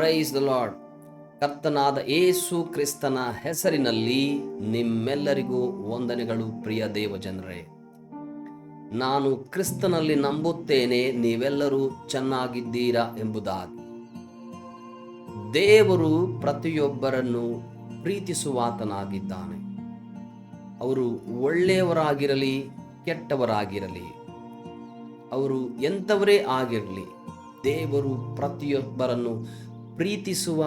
Praise the lord. ಕರ್ತನಾದ ಯೇಸು ಕ್ರಿಸ್ತನ ಹೆಸರಿನಲ್ಲಿ ನಿಮ್ಮೆಲ್ಲರಿಗೂ ವಂದನೆಗಳು. ಪ್ರಿಯ ದೇವಜನರೇ, ನಾನು ಕ್ರಿಸ್ತನಲ್ಲಿ ನಂಬುತ್ತೇನೆ, ನೀವೆಲ್ಲರೂ ಚೆನ್ನಾಗಿದ್ದೀರಾ ಎಂಬುದಾಗಿ. ದೇವರು ಪ್ರತಿಯೊಬ್ಬರನ್ನು ಪ್ರೀತಿಸುವಾತನಾಗಿದ್ದಾನೆ. ಅವರು ಒಳ್ಳೆಯವರಾಗಿರಲಿ ಕೆಟ್ಟವರಾಗಿರಲಿ, ಅವರು ಎಂಥವರೇ ಆಗಿರಲಿ, ದೇವರು ಪ್ರತಿಯೊಬ್ಬರನ್ನು ಪ್ರೀತಿಸುವ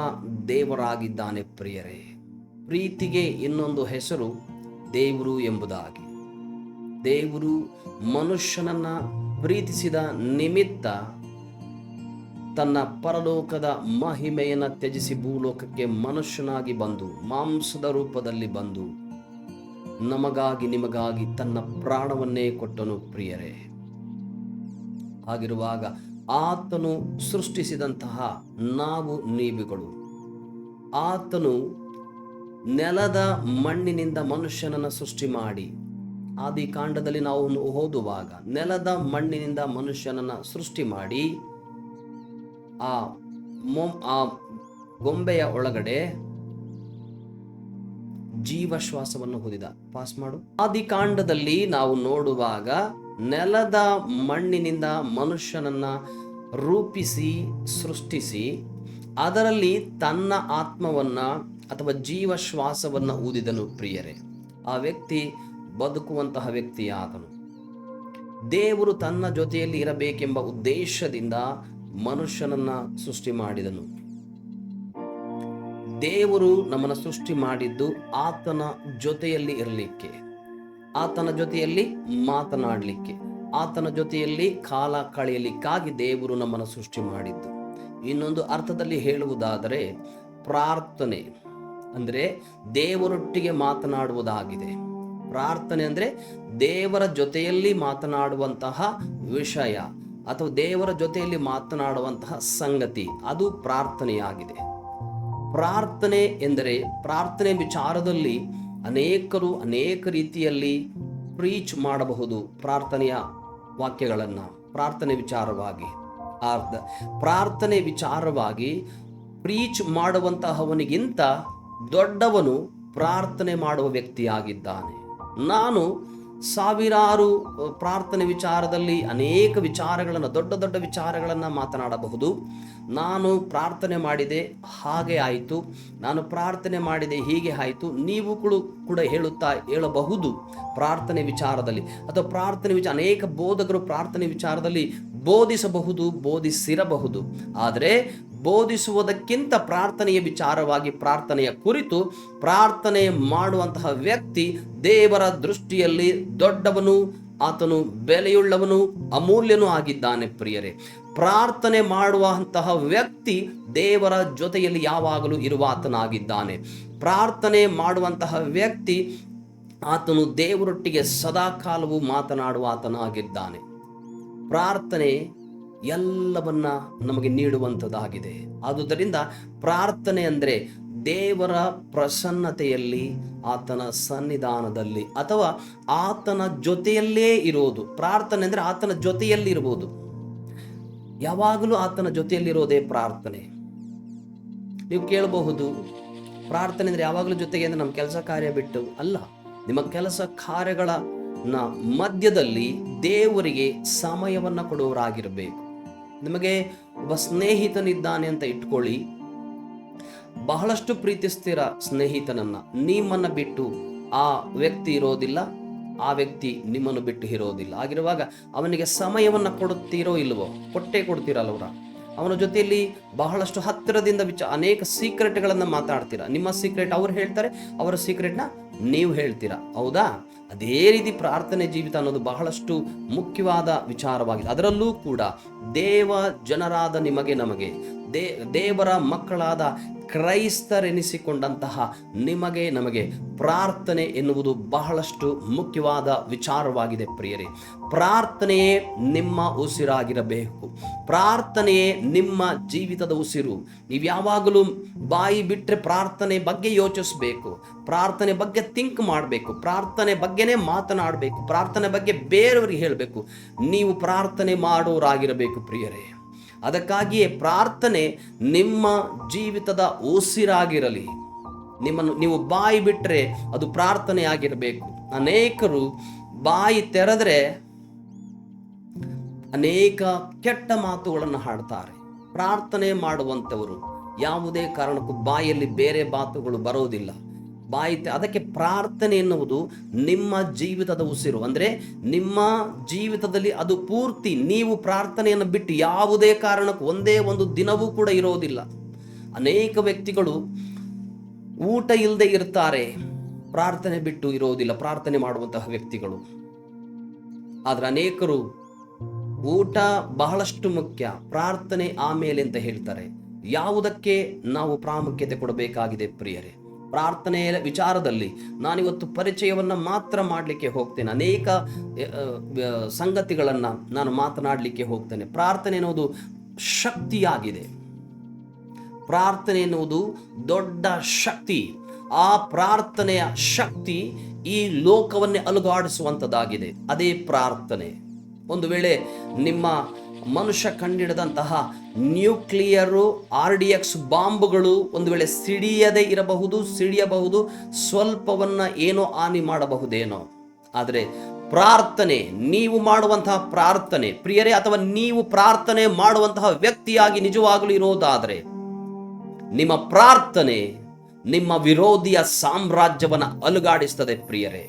ದೇವರಾಗಿದ್ದಾನೆ. ಪ್ರಿಯರೇ, ಪ್ರೀತಿಗೆ ಇನ್ನೊಂದು ಹೆಸರು ದೇವರು ಎಂಬುದಾಗಿ. ದೇವರು ಮನುಷ್ಯನನ್ನ ಪ್ರೀತಿಸಿದ ನಿಮಿತ್ತ ತನ್ನ ಪರಲೋಕದ ಮಹಿಮೆಯನ್ನು ತ್ಯಜಿಸಿ ಭೂಲೋಕಕ್ಕೆ ಮನುಷ್ಯನಾಗಿ ಬಂದು, ಮಾಂಸದ ರೂಪದಲ್ಲಿ ಬಂದು ನಮಗಾಗಿ ನಿಮಗಾಗಿ ತನ್ನ ಪ್ರಾಣವನ್ನೇ ಕೊಟ್ಟನು. ಪ್ರಿಯರೇ, ಹಾಗಿರುವಾಗ ಆತನು ಸೃಷ್ಟಿಸಿದಂತಹ ನಾವು ನೀವುಗಳು, ಆತನು ನೆಲದ ಮಣ್ಣಿನಿಂದ ಮನುಷ್ಯನನ್ನು ಸೃಷ್ಟಿ ಮಾಡಿ, ಆದಿಕಾಂಡದಲ್ಲಿ ನಾವು ಓದುವಾಗ ನೆಲದ ಮಣ್ಣಿನಿಂದ ಮನುಷ್ಯನನ್ನು ಸೃಷ್ಟಿ ಮಾಡಿ ಆ ಗೊಂಬೆಯ ಒಳಗಡೆ ಜೀವಶ್ವಾಸವನ್ನು ಹೊಂದಿದ. ಪಾಸ್ ಮಾಡು. ಆದಿಕಾಂಡದಲ್ಲಿ ನಾವು ನೋಡುವಾಗ ನೆಲದ ಮಣ್ಣಿನಿಂದ ಮನುಷ್ಯನನ್ನ ರೂಪಿಸಿ ಸೃಷ್ಟಿಸಿ ಅದರಲ್ಲಿ ತನ್ನ ಆತ್ಮವನ್ನ ಅಥವಾ ಜೀವಶ್ವಾಸವನ್ನ ಊದಿದನು. ಪ್ರಿಯರೇ, ಆ ವ್ಯಕ್ತಿ ಬದುಕುವಂತಹ ವ್ಯಕ್ತಿಯಾದನು. ದೇವರು ತನ್ನ ಜೊತೆಯಲ್ಲಿ ಇರಬೇಕೆಂಬ ಉದ್ದೇಶದಿಂದ ಮನುಷ್ಯನನ್ನ ಸೃಷ್ಟಿ ಮಾಡಿದನು. ದೇವರು ನಮ್ಮನ್ನು ಸೃಷ್ಟಿ ಮಾಡಿದ್ದು ಆತನ ಜೊತೆಯಲ್ಲಿ ಇರಲಿಕ್ಕೆ, ಆತನ ಜೊತೆಯಲ್ಲಿ ಮಾತನಾಡಲಿಕ್ಕೆ, ಆತನ ಜೊತೆಯಲ್ಲಿ ಕಾಲ ಕಳೆಯಲಿಕ್ಕಾಗಿ ದೇವರು ನಮ್ಮನ್ನು ಸೃಷ್ಟಿ ಮಾಡಿದ್ದು. ಇನ್ನೊಂದು ಅರ್ಥದಲ್ಲಿ ಹೇಳುವುದಾದರೆ ಪ್ರಾರ್ಥನೆ ಅಂದರೆ ದೇವರೊಟ್ಟಿಗೆ ಮಾತನಾಡುವುದಾಗಿದೆ. ಪ್ರಾರ್ಥನೆ ಅಂದರೆ ದೇವರ ಜೊತೆಯಲ್ಲಿ ಮಾತನಾಡುವಂತಹ ವಿಷಯ ಅಥವಾ ದೇವರ ಜೊತೆಯಲ್ಲಿ ಮಾತನಾಡುವಂತಹ ಸಂಗತಿ, ಅದು ಪ್ರಾರ್ಥನೆಯಾಗಿದೆ. ಪ್ರಾರ್ಥನೆ ಎಂದರೆ ಪ್ರಾರ್ಥನೆ ವಿಚಾರದಲ್ಲಿ ಅನೇಕರು ಅನೇಕ ರೀತಿಯಲ್ಲಿ ಪ್ರೀಚ್ ಮಾಡಬಹುದು. ಪ್ರಾರ್ಥನೆಯ ವಾಕ್ಯಗಳನ್ನು ಪ್ರಾರ್ಥನೆ ವಿಚಾರವಾಗಿ ಪ್ರಾರ್ಥನೆ ವಿಚಾರವಾಗಿ ಪ್ರೀಚ್ ಮಾಡುವಂತಹವನಿಗಿಂತ ದೊಡ್ಡವನು ಪ್ರಾರ್ಥನೆ ಮಾಡುವ ವ್ಯಕ್ತಿಯಾಗಿದ್ದಾನೆ. ನಾನು ಸಾವಿರಾರು ಪ್ರಾರ್ಥನೆ ವಿಚಾರದಲ್ಲಿ ಅನೇಕ ವಿಚಾರಗಳನ್ನು, ದೊಡ್ಡ ದೊಡ್ಡ ವಿಚಾರಗಳನ್ನು ಮಾತನಾಡಬಹುದು. ನಾನು ಪ್ರಾರ್ಥನೆ ಮಾಡಿದೆ ಹಾಗೆ ಆಯಿತು, ನಾನು ಪ್ರಾರ್ಥನೆ ಮಾಡಿದೆ ಹೀಗೆ ಆಯಿತು, ನೀವು ಕೂಡ ಹೇಳಬಹುದು ಪ್ರಾರ್ಥನೆ ವಿಚಾರದಲ್ಲಿ. ಅಥವಾ ಪ್ರಾರ್ಥನೆ ಅನೇಕ ಬೋಧಕರು ಪ್ರಾರ್ಥನೆ ವಿಚಾರದಲ್ಲಿ ಬೋಧಿಸಬಹುದು, ಬೋಧಿಸಿರಬಹುದು. ಆದರೆ ಬೋಧಿಸುವುದಕ್ಕಿಂತ ಪ್ರಾರ್ಥನೆಯ ವಿಚಾರವಾಗಿ, ಪ್ರಾರ್ಥನೆಯ ಕುರಿತು ಪ್ರಾರ್ಥನೆ ಮಾಡುವಂತಹ ವ್ಯಕ್ತಿ ದೇವರ ದೃಷ್ಟಿಯಲ್ಲಿ ದೊಡ್ಡವನು, ಆತನು ಬೆಲೆಯುಳ್ಳವನು, ಅಮೂಲ್ಯನೂ ಆಗಿದ್ದಾನೆ. ಪ್ರಿಯರೇ, ಪ್ರಾರ್ಥನೆ ಮಾಡುವಂತಹ ವ್ಯಕ್ತಿ ದೇವರ ಜೊತೆಯಲ್ಲಿ ಯಾವಾಗಲೂ ಇರುವ ಆತನಾಗಿದ್ದಾನೆ. ಪ್ರಾರ್ಥನೆ ಮಾಡುವಂತಹ ವ್ಯಕ್ತಿ ಆತನು ದೇವರೊಟ್ಟಿಗೆ ಸದಾಕಾಲವೂ ಮಾತನಾಡುವ ಆತನಾಗಿದ್ದಾನೆ. ಪ್ರಾರ್ಥನೆ ಎಲ್ಲವನ್ನ ನಮಗೆ ನೀಡುವಂಥದ್ದಾಗಿದೆ. ಆದುದರಿಂದ ಪ್ರಾರ್ಥನೆ ಅಂದರೆ ದೇವರ ಪ್ರಸನ್ನತೆಯಲ್ಲಿ, ಆತನ ಸನ್ನಿಧಾನದಲ್ಲಿ ಅಥವಾ ಆತನ ಜೊತೆಯಲ್ಲೇ ಇರೋದು. ಪ್ರಾರ್ಥನೆ ಅಂದರೆ ಆತನ ಜೊತೆಯಲ್ಲಿ ಇರಬಹುದು, ಯಾವಾಗಲೂ ಆತನ ಜೊತೆಯಲ್ಲಿರೋದೇ ಪ್ರಾರ್ಥನೆ. ನೀವು ಕೇಳಬಹುದು, ಪ್ರಾರ್ಥನೆ ಅಂದರೆ ಯಾವಾಗಲೂ ಜೊತೆಗೆ ಅಂದರೆ ನಮ್ಮ ಕೆಲಸ ಕಾರ್ಯ ಬಿಟ್ಟು ಅಲ್ಲ. ನಿಮ್ಮ ಕೆಲಸ ಕಾರ್ಯಗಳ ಮಧ್ಯದಲ್ಲಿ ದೇವರಿಗೆ ಸಮಯವನ್ನು ಕೊಡುವವರಾಗಿರಬೇಕು. ನಿಮಗೆ ಒಬ್ಬ ಸ್ನೇಹಿತನಿದ್ದಾನೆ ಅಂತ ಇಟ್ಕೊಳ್ಳಿ, ಬಹಳಷ್ಟು ಪ್ರೀತಿಸ್ತೀರ ಸ್ನೇಹಿತನನ್ನ, ನಿಮ್ಮನ್ನ ಬಿಟ್ಟು ಆ ವ್ಯಕ್ತಿ ಇರೋದಿಲ್ಲ, ಆ ವ್ಯಕ್ತಿ ನಿಮ್ಮನ್ನು ಬಿಟ್ಟು ಇರೋದಿಲ್ಲ. ಆಗಿರುವಾಗ ಅವನಿಗೆ ಸಮಯವನ್ನು ಕೊಡುತ್ತೀರೋ ಇಲ್ವೋ? ಕೊಟ್ಟೇ ಕೊಡ್ತೀರಲ್ವರ. ಅವನ ಜೊತೆಯಲ್ಲಿ ಬಹಳಷ್ಟು ಹತ್ತಿರದಿಂದ ಅನೇಕ ಸೀಕ್ರೆಟ್ಗಳನ್ನು ಮಾತಾಡ್ತೀರಾ. ನಿಮ್ಮ ಸೀಕ್ರೆಟ್ ಅವ್ರು ಹೇಳ್ತಾರೆ, ಅವರ ಸೀಕ್ರೆಟ್ನ ನೀವು ಹೇಳ್ತೀರಾ. ಹೌದಾ? ಅದೇ ರೀತಿ ಪ್ರಾರ್ಥನೆ ಜೀವಿತ ಅನ್ನೋದು ಬಹಳಷ್ಟು ಮುಖ್ಯವಾದ ವಿಚಾರವಾಗಿದೆ. ಅದರಲ್ಲೂ ಕೂಡ ದೇವ ಜನರಾದ ನಿಮಗೆ, ನಮಗೆ ದೇವರ ಮಕ್ಕಳಾದ ಕ್ರೈಸ್ತರೆನಿಸಿಕೊಂಡಂತಹ ನಿಮಗೆ ನಮಗೆ ಪ್ರಾರ್ಥನೆ ಎನ್ನುವುದು ಬಹಳಷ್ಟು ಮುಖ್ಯವಾದ ವಿಚಾರವಾಗಿದೆ. ಪ್ರಿಯರೇ, ಪ್ರಾರ್ಥನೆಯೇ ನಿಮ್ಮ ಉಸಿರಾಗಿರಬೇಕು. ಪ್ರಾರ್ಥನೆಯೇ ನಿಮ್ಮ ಜೀವಿತದ ಉಸಿರು. ನೀವು ಯಾವಾಗಲೂ ಬಾಯಿ ಬಿಟ್ಟರೆ ಪ್ರಾರ್ಥನೆ ಬಗ್ಗೆ ಯೋಚಿಸಬೇಕು, ಪ್ರಾರ್ಥನೆ ಬಗ್ಗೆ ಥಿಂಕ್ ಮಾಡಬೇಕು, ಪ್ರಾರ್ಥನೆ ಬಗ್ಗೆನೇ ಮಾತನಾಡಬೇಕು, ಪ್ರಾರ್ಥನೆ ಬಗ್ಗೆ ಬೇರೆಯವರಿಗೆ ಹೇಳಬೇಕು. ನೀವು ಪ್ರಾರ್ಥನೆ ಮಾಡೋರಾಗಿರಬೇಕು. ಪ್ರಿಯರೇ, ಅದಕ್ಕಾಗಿಯೇ ಪ್ರಾರ್ಥನೆ ನಿಮ್ಮ ಜೀವಿತದ ಉಸಿರಾಗಿರಲಿ. ನಿಮ್ಮನ್ನು ನೀವು ಬಾಯಿ ಬಿಟ್ಟರೆ ಅದು ಪ್ರಾರ್ಥನೆ ಆಗಿರಬೇಕು. ಅನೇಕರು ಬಾಯಿ ತೆರೆದರೆ ಅನೇಕ ಕೆಟ್ಟ ಮಾತುಗಳನ್ನು ಹಾಡ್ತಾರೆ. ಪ್ರಾರ್ಥನೆ ಮಾಡುವಂಥವರು ಯಾವುದೇ ಕಾರಣಕ್ಕೂ ಬಾಯಲ್ಲಿ ಬೇರೆ ಮಾತುಗಳು ಬರೋದಿಲ್ಲ. ಅದಕ್ಕೆ ಪ್ರಾರ್ಥನೆ ಎನ್ನುವುದು ನಿಮ್ಮ ಜೀವಿತದ ಉಸಿರು. ಅಂದರೆ ನಿಮ್ಮ ಜೀವಿತದಲ್ಲಿ ಅದು ಪೂರ್ತಿ. ನೀವು ಪ್ರಾರ್ಥನೆಯನ್ನು ಬಿಟ್ಟು ಯಾವುದೇ ಕಾರಣಕ್ಕೂ ಒಂದೇ ಒಂದು ದಿನವೂ ಕೂಡ ಇರೋದಿಲ್ಲ. ಅನೇಕ ವ್ಯಕ್ತಿಗಳು ಊಟ ಇಲ್ಲದೆ ಇರ್ತಾರೆ, ಪ್ರಾರ್ಥನೆ ಬಿಟ್ಟು ಇರೋದಿಲ್ಲ ಪ್ರಾರ್ಥನೆ ಮಾಡುವಂತಹ ವ್ಯಕ್ತಿಗಳು. ಆದರೆ ಅನೇಕರು ಊಟ ಬಹಳಷ್ಟು ಮುಖ್ಯ, ಪ್ರಾರ್ಥನೆ ಆಮೇಲೆ ಅಂತ ಹೇಳ್ತಾರೆ. ಯಾವುದಕ್ಕೆ ನಾವು ಪ್ರಾಮುಖ್ಯತೆ ಕೊಡಬೇಕಾಗಿದೆ ಪ್ರಿಯರೇ? ಪ್ರಾರ್ಥನೆಯ ವಿಚಾರದಲ್ಲಿ ನಾನಿವತ್ತು ಪರಿಚಯವನ್ನು ಮಾತ್ರ ಮಾಡಲಿಕ್ಕೆ ಹೋಗ್ತೇನೆ. ಅನೇಕ ಸಂಗತಿಗಳನ್ನು ನಾನು ಮಾತನಾಡಲಿಕ್ಕೆ ಹೋಗ್ತೇನೆ. ಪ್ರಾರ್ಥನೆ ಎನ್ನುವುದು ಶಕ್ತಿಯಾಗಿದೆ. ಪ್ರಾರ್ಥನೆ ಎನ್ನುವುದು ದೊಡ್ಡ ಶಕ್ತಿ. ಆ ಪ್ರಾರ್ಥನೆಯ ಶಕ್ತಿ ಈ ಲೋಕವನ್ನೇ ಅಲುಗಾಡಿಸುವಂಥದ್ದಾಗಿದೆ. ಅದೇ ಪ್ರಾರ್ಥನೆ. ಒಂದು ವೇಳೆ ನಿಮ್ಮ ಮನುಷ್ಯ ಕಂಡಿಡಿದಂತಹ ನ್ಯೂಕ್ಲಿಯರು RDX ಬಾಂಬುಗಳು ಒಂದು ವೇಳೆ ಸಿಡಿಯಬಹುದು, ಸ್ವಲ್ಪವನ್ನ ಏನೋ ಹಾನಿ ಮಾಡಬಹುದೇನೋ. ಆದರೆ ಪ್ರಾರ್ಥನೆ, ನೀವು ಮಾಡುವಂತಹ ಪ್ರಾರ್ಥನೆ ಪ್ರಿಯರೇ, ಅಥವಾ ನೀವು ಪ್ರಾರ್ಥನೆ ಮಾಡುವಂತಹ ವ್ಯಕ್ತಿಯಾಗಿ ನಿಜವಾಗಲೂ ಇರೋದಾದರೆ, ನಿಮ್ಮ ಪ್ರಾರ್ಥನೆ ನಿಮ್ಮ ವಿರೋಧಿಯ ಸಾಮ್ರಾಜ್ಯವನ್ನ ಅಲುಗಾಡಿಸ್ತದೆ ಪ್ರಿಯರೇ.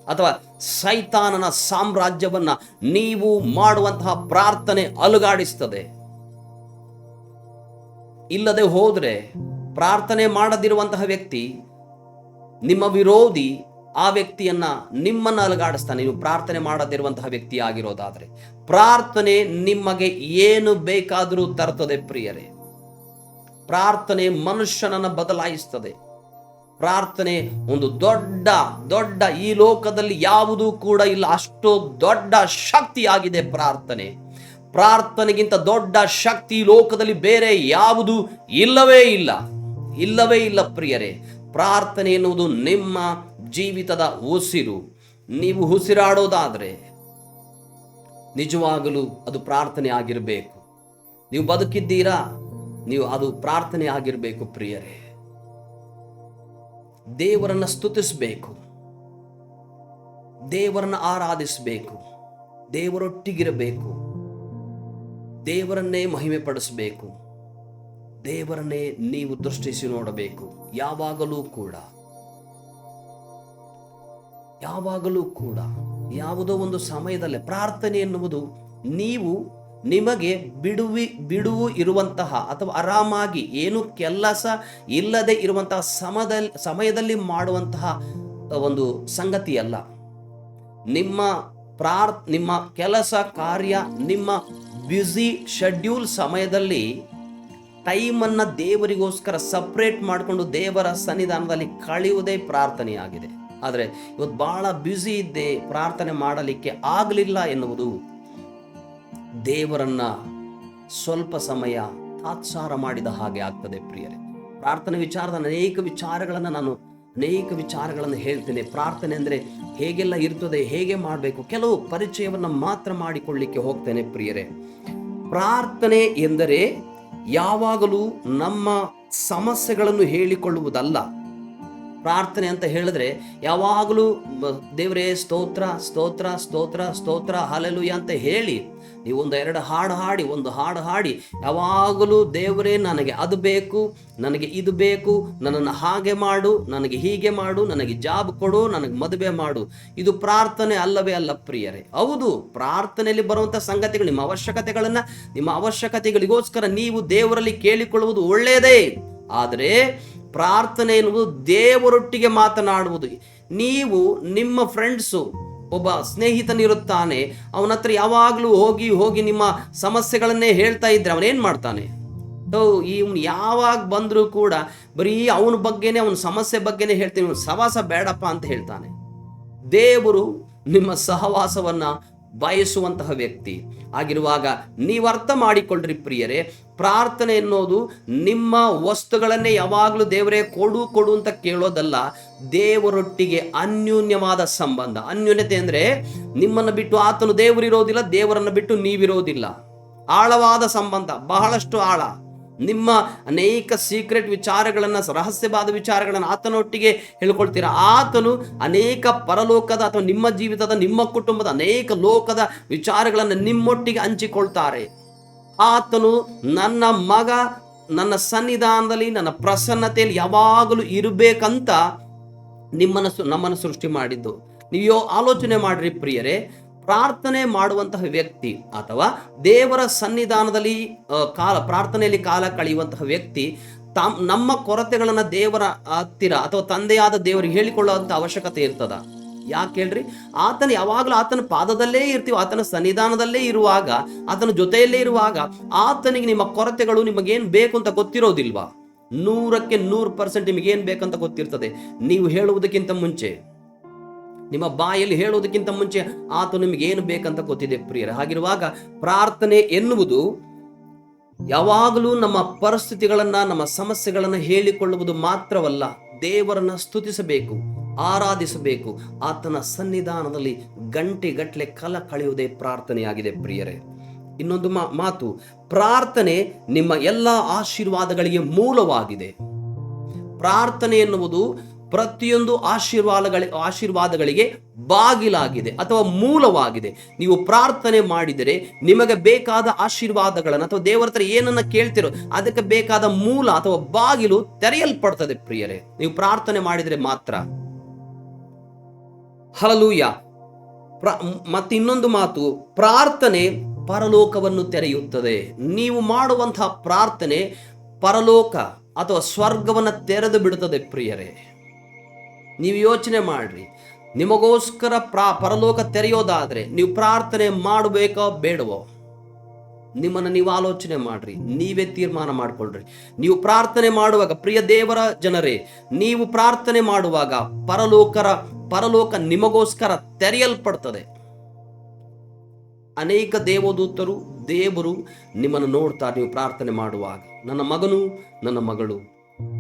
ಅಥವಾ ಸೈತಾನನ ಸಾಮ್ರಾಜ್ಯವನ್ನ ನೀವು ಮಾಡುವಂತಹ ಪ್ರಾರ್ಥನೆ ಅಲುಗಾಡಿಸ್ತದೆ. ಇಲ್ಲದೆ ಹೋದ್ರೆ, ಪ್ರಾರ್ಥನೆ ಮಾಡದಿರುವಂತಹ ವ್ಯಕ್ತಿ ನಿಮ್ಮ ವಿರೋಧಿ, ಆ ವ್ಯಕ್ತಿಯನ್ನ ನಿಮ್ಮನ್ನು ಅಲುಗಾಡಿಸ್ತಾನೆ. ನೀವು ಪ್ರಾರ್ಥನೆ ಮಾಡದಿರುವಂತಹ ವ್ಯಕ್ತಿ ಆಗಿರೋದಾದ್ರೆ ಪ್ರಾರ್ಥನೆ ನಿಮಗೆ ಏನು ಬೇಕಾದರೂ ತರ್ತದೆ ಪ್ರಿಯರೇ. ಪ್ರಾರ್ಥನೆ ಮನುಷ್ಯನನ್ನು ಬದಲಾಯಿಸ್ತದೆ. ಪ್ರಾರ್ಥನೆ ಒಂದು ದೊಡ್ಡ ಈ ಲೋಕದಲ್ಲಿ ಯಾವುದೂ ಕೂಡ ಇಲ್ಲ, ಅಷ್ಟು ದೊಡ್ಡ ಶಕ್ತಿಯಾಗಿದೆ ಪ್ರಾರ್ಥನೆ. ಪ್ರಾರ್ಥನೆಗಿಂತ ದೊಡ್ಡ ಶಕ್ತಿ ಈ ಲೋಕದಲ್ಲಿ ಬೇರೆ ಯಾವುದು ಇಲ್ಲವೇ ಇಲ್ಲ ಪ್ರಿಯರೇ. ಪ್ರಾರ್ಥನೆ ಎನ್ನುವುದು ನಿಮ್ಮ ಜೀವಿತದ ಉಸಿರು. ನೀವು ಉಸಿರಾಡೋದಾದ್ರೆ ನಿಜವಾಗಲೂ ಅದು ಪ್ರಾರ್ಥನೆ ಆಗಿರಬೇಕು. ನೀವು ಬದುಕಿದ್ದೀರಾ, ನೀವು ಅದು ಪ್ರಾರ್ಥನೆ ಆಗಿರಬೇಕು ಪ್ರಿಯರೇ. ದೇವರನ್ನ ಸ್ತುತಿಸಬೇಕು, ದೇವರನ್ನ ಆರಾಧಿಸಬೇಕು, ದೇವರೊಟ್ಟಿಗಿರಬೇಕು, ದೇವರನ್ನೇ ಮಹಿಮೆ ಪಡಿಸಬೇಕು, ದೇವರನ್ನೇ ನೀವು ದೃಷ್ಟಿಸಿ ನೋಡಬೇಕು. ಯಾವಾಗಲೂ ಕೂಡ ಯಾವುದೋ ಒಂದು ಸಮಯದಲ್ಲೇ ಪ್ರಾರ್ಥನೆ ಎನ್ನುವುದು ನಿಮಗೆ ಬಿಡುವು ಇರುವಂತಹ ಅಥವಾ ಆರಾಮಾಗಿ ಏನು ಕೆಲಸ ಇಲ್ಲದೆ ಇರುವಂತಹ ಸಮಯದಲ್ಲಿ ಮಾಡುವಂತಹ ಒಂದು ಸಂಗತಿಯಲ್ಲ. ನಿಮ್ಮ ಕೆಲಸ ಕಾರ್ಯ, ನಿಮ್ಮ ಬ್ಯುಸಿ ಶೆಡ್ಯೂಲ್ ಸಮಯದಲ್ಲಿ ಟೈಮನ್ನು ದೇವರಿಗೋಸ್ಕರ ಸಪ್ರೇಟ್ ಮಾಡಿಕೊಂಡು ದೇವರ ಸನ್ನಿಧಾನದಲ್ಲಿ ಕಳೆಯುವುದೇ ಪ್ರಾರ್ಥನೆಯಾಗಿದೆ. ಆದರೆ ಇವತ್ತು ಬಹಳ ಬ್ಯುಸಿ ಇದ್ದೆ, ಪ್ರಾರ್ಥನೆ ಮಾಡಲಿಕ್ಕೆ ಆಗಲಿಲ್ಲ ಎನ್ನುವುದು ದೇವರನ್ನ ಸ್ವಲ್ಪ ಸಮಯ ತಾತ್ಸಾರ ಮಾಡಿದ ಹಾಗೆ ಆಗ್ತದೆ ಪ್ರಿಯರೇ. ಪ್ರಾರ್ಥನೆ ವಿಚಾರದ ಅನೇಕ ವಿಚಾರಗಳನ್ನು ಹೇಳ್ತೇನೆ. ಪ್ರಾರ್ಥನೆ ಅಂದರೆ ಹೇಗೆಲ್ಲ ಇರ್ತದೆ, ಹೇಗೆ ಮಾಡಬೇಕು, ಕೆಲವು ಪರಿಚಯವನ್ನು ಮಾತ್ರ ಮಾಡಿಕೊಳ್ಳಿಕ್ಕೆ ಹೋಗ್ತೇನೆ ಪ್ರಿಯರೇ. ಪ್ರಾರ್ಥನೆ ಎಂದರೆ ಯಾವಾಗಲೂ ನಮ್ಮ ಸಮಸ್ಯೆಗಳನ್ನು ಹೇಳಿಕೊಳ್ಳುವುದಲ್ಲ. ಪ್ರಾರ್ಥನೆ ಅಂತ ಹೇಳಿದ್ರೆ ಯಾವಾಗಲೂ ದೇವರೇ ಸ್ತೋತ್ರ ಸ್ತೋತ್ರ ಸ್ತೋತ್ರ ಸ್ತೋತ್ರ ಹಲ್ಲೆಲೂಯಾ ಅಂತ ಹೇಳಿ ನೀವು ಒಂದು ಹಾಡು ಹಾಡಿ ಯಾವಾಗಲೂ ದೇವರೇ ನನಗೆ ಅದು ಬೇಕು, ನನಗೆ ಇದು ಬೇಕು, ನನ್ನನ್ನು ಹಾಗೆ ಮಾಡು, ನನಗೆ ಹೀಗೆ ಮಾಡು, ನನಗೆ ಜಾಬ್ ಕೊಡು, ನನಗೆ ಮದುವೆ ಮಾಡು, ಇದು ಪ್ರಾರ್ಥನೆ ಅಲ್ಲವೇ ಅಲ್ಲ ಪ್ರಿಯರೇ. ಹೌದು, ಪ್ರಾರ್ಥನೆಯಲ್ಲಿ ಬರುವಂಥ ಸಂಗತಿಗಳು ನಿಮ್ಮ ಅವಶ್ಯಕತೆಗಳಿಗೋಸ್ಕರ ನೀವು ದೇವರಲ್ಲಿ ಕೇಳಿಕೊಳ್ಳುವುದು ಒಳ್ಳೆಯದೇ. ಆದರೆ ಪ್ರಾರ್ಥನೆ ಎನ್ನುವುದು ದೇವರೊಟ್ಟಿಗೆ ಮಾತನಾಡುವುದು. ನೀವು ನಿಮ್ಮ ಫ್ರೆಂಡ್ಸು, ಒಬ್ಬ ಸ್ನೇಹಿತನಿರುತ್ತಾನೆ, ಅವನ ಹತ್ರ ಯಾವಾಗಲೂ ಹೋಗಿ ನಿಮ್ಮ ಸಮಸ್ಯೆಗಳನ್ನೇ ಹೇಳ್ತಾ ಇದ್ರೆ ಅವನೇನು ಮಾಡ್ತಾನೆ? ಇವನು ಯಾವಾಗ ಬಂದರೂ ಕೂಡ ಬರೀ ಅವನ ಬಗ್ಗೆನೇ, ಅವನ ಸಮಸ್ಯೆ ಬಗ್ಗೆನೇ ಹೇಳ್ತೀನಿ, ಸಹವಾಸ ಬೇಡಪ್ಪ ಅಂತ ಹೇಳ್ತಾನೆ. ದೇವರು ನಿಮ್ಮ ಸಹವಾಸವನ್ನ ಬಯಸುವಂತಹ ವ್ಯಕ್ತಿ ಆಗಿರುವಾಗ ನೀವು ಅರ್ಥ ಮಾಡಿಕೊಳ್ಳ್ರಿ ಪ್ರಿಯರೇ, ಪ್ರಾರ್ಥನೆ ಎನ್ನುವುದು ನಿಮ್ಮ ವಸ್ತುಗಳನ್ನೇ ಯಾವಾಗಲೂ ದೇವರೇ ಕೊಡು ಅಂತ ಕೇಳೋದಲ್ಲ, ದೇವರೊಟ್ಟಿಗೆ ಅನ್ಯೋನ್ಯವಾದ ಸಂಬಂಧ. ಅನ್ಯೋನ್ಯತೆ ಅಂದರೆ ನಿಮ್ಮನ್ನು ಬಿಟ್ಟು ಆತನು ದೇವರಿರೋದಿಲ್ಲ, ದೇವರನ್ನು ಬಿಟ್ಟು ನೀವಿರೋದಿಲ್ಲ. ಆಳವಾದ ಸಂಬಂಧ, ಬಹಳಷ್ಟು ಆಳ. ನಿಮ್ಮ ಅನೇಕ ಸೀಕ್ರೆಟ್ ವಿಚಾರಗಳನ್ನು, ರಹಸ್ಯವಾದ ವಿಚಾರಗಳನ್ನು ಆತನೊಟ್ಟಿಗೆ ಹೇಳ್ಕೊಳ್ತೀರಾ. ಆತನು ಅನೇಕ ಪರಲೋಕದ ಅಥವಾ ನಿಮ್ಮ ಜೀವಿತದ, ನಿಮ್ಮ ಕುಟುಂಬದ ಅನೇಕ ಲೋಕದ ವಿಚಾರಗಳನ್ನು ನಿಮ್ಮೊಟ್ಟಿಗೆ ಹಂಚಿಕೊಳ್ತಾರೆ. ಆತನು ನನ್ನ ಮಗ ನನ್ನ ಸನ್ನಿಧಾನದಲ್ಲಿ, ನನ್ನ ಪ್ರಸನ್ನತೆಯಲ್ಲಿ ಯಾವಾಗಲೂ ಇರಬೇಕಂತ ನಮ್ಮನ್ನು ಸೃಷ್ಟಿ ಮಾಡಿದ್ದು. ನೀವು ಆಲೋಚನೆ ಮಾಡ್ರಿ ಪ್ರಿಯರೇ, ಪ್ರಾರ್ಥನೆ ಮಾಡುವಂತಹ ವ್ಯಕ್ತಿ ಅಥವಾ ದೇವರ ಸನ್ನಿಧಾನದಲ್ಲಿ ಪ್ರಾರ್ಥನೆಯಲ್ಲಿ ಕಾಲ ಕಳೆಯುವಂತಹ ವ್ಯಕ್ತಿ ನಮ್ಮ ಕೊರತೆಗಳನ್ನು ದೇವರ ಹತ್ತಿರ ಅಥವಾ ತಂದೆಯಾದ ದೇವರಿಗೆ ಹೇಳಿಕೊಳ್ಳುವಂಥ ಅವಶ್ಯಕತೆ ಇರ್ತದ. ಯಾಕೆ ಹೇಳ್ರಿ? ಆತನ ಯಾವಾಗಲೂ ಆತನ ಪಾದದಲ್ಲೇ ಇರ್ತೀವಿ, ಆತನ ಸನ್ನಿಧಾನದಲ್ಲೇ ಇರುವಾಗ, ಆತನ ಜೊತೆಯಲ್ಲೇ ಇರುವಾಗ ಆತನಿಗೆ ನಿಮ್ಮ ಕೊರತೆಗಳು ನಿಮಗೇನು ಬೇಕು ಅಂತ ಗೊತ್ತಿರೋದಿಲ್ವಾ? 100% ನಿಮಗೇನು ಬೇಕಂತ ಗೊತ್ತಿರ್ತದೆ. ನೀವು ಹೇಳುವುದಕ್ಕಿಂತ ಮುಂಚೆ, ನಿಮ್ಮ ಬಾಯಲ್ಲಿ ಹೇಳುವುದಕ್ಕಿಂತ ಮುಂಚೆ ಆತ ನಿಮಗೆ ಏನು ಬೇಕಂತ ಗೊತ್ತಿದೆ ಪ್ರಿಯರೇ. ಹಾಗಿರುವಾಗ ಪ್ರಾರ್ಥನೆ ಎನ್ನುವುದು ಯಾವಾಗಲೂ ನಮ್ಮ ಪರಿಸ್ಥಿತಿಗಳನ್ನ, ನಮ್ಮ ಸಮಸ್ಯೆಗಳನ್ನು ಹೇಳಿಕೊಳ್ಳುವುದು ಮಾತ್ರವಲ್ಲ, ದೇವರನ್ನ ಸ್ತುತಿಸಬೇಕು, ಆರಾಧಿಸಬೇಕು. ಆತನ ಸನ್ನಿಧಾನದಲ್ಲಿ ಗಂಟೆಗಟ್ಟಲೆ ಕಾಲ ಕಳೆಯುವುದೇ ಪ್ರಾರ್ಥನೆಯಾಗಿದೆ ಪ್ರಿಯರೇ. ಇನ್ನೊಂದು ಮಾತು, ಪ್ರಾರ್ಥನೆ ನಿಮ್ಮ ಎಲ್ಲ ಆಶೀರ್ವಾದಗಳಿಗೆ ಪ್ರಾರ್ಥನೆ ಎನ್ನುವುದು ಪ್ರತಿಯೊಂದು ಆಶೀರ್ವಾದಗಳಿಗೆ ಬಾಗಿಲಾಗಿದೆ ಅಥವಾ ಮೂಲವಾಗಿದೆ. ನೀವು ಪ್ರಾರ್ಥನೆ ಮಾಡಿದರೆ ನಿಮಗೆ ಬೇಕಾದ ಆಶೀರ್ವಾದಗಳನ್ನು ಅಥವಾ ದೇವರ ಹತ್ರ ಏನನ್ನ ಕೇಳ್ತಿರೋ ಅದಕ್ಕೆ ಬೇಕಾದ ಮೂಲ ಅಥವಾ ಬಾಗಿಲು ತೆರೆಯಲ್ಪಡ್ತದೆ ಪ್ರಿಯರೇ, ನೀವು ಪ್ರಾರ್ಥನೆ ಮಾಡಿದರೆ ಮಾತ್ರ. ಹಲ್ಲೆಲೂಯಾ. ಮತ್ತೆ ಇನ್ನೊಂದು ಮಾತು, ಪ್ರಾರ್ಥನೆ ಪರಲೋಕವನ್ನು ತೆರೆಯುತ್ತದೆ. ನೀವು ಮಾಡುವಂತಹ ಪ್ರಾರ್ಥನೆ ಪರಲೋಕ ಅಥವಾ ಸ್ವರ್ಗವನ್ನು ತೆರೆದು ಬಿಡುತ್ತದೆ ಪ್ರಿಯರೇ. ನೀವು ಯೋಚನೆ ಮಾಡ್ರಿ, ನಿಮಗೋಸ್ಕರ ಪರಲೋಕ ತೆರೆಯೋದಾದ್ರೆ ನೀವು ಪ್ರಾರ್ಥನೆ ಮಾಡಬೇಕೋ ಬೇಡವೋ? ನಿಮ್ಮನ್ನು ನೀವು ಆಲೋಚನೆ ಮಾಡ್ರಿ, ನೀವೇ ತೀರ್ಮಾನ ಮಾಡ್ಕೊಳ್ರಿ. ನೀವು ಪ್ರಾರ್ಥನೆ ಮಾಡುವಾಗ, ಪ್ರಿಯ ದೇವರ ಜನರೇ, ನೀವು ಪ್ರಾರ್ಥನೆ ಮಾಡುವಾಗ ಪರಲೋಕ ನಿಮಗೋಸ್ಕರ ತೆರೆಯಲ್ಪಡ್ತದೆ. ಅನೇಕ ದೇವದೂತರು, ದೇವರು ನಿಮ್ಮನ್ನು ನೋಡ್ತಾರೆ. ನೀವು ಪ್ರಾರ್ಥನೆ ಮಾಡುವಾಗ, ನನ್ನ ಮಗನು, ನನ್ನ ಮಗಳು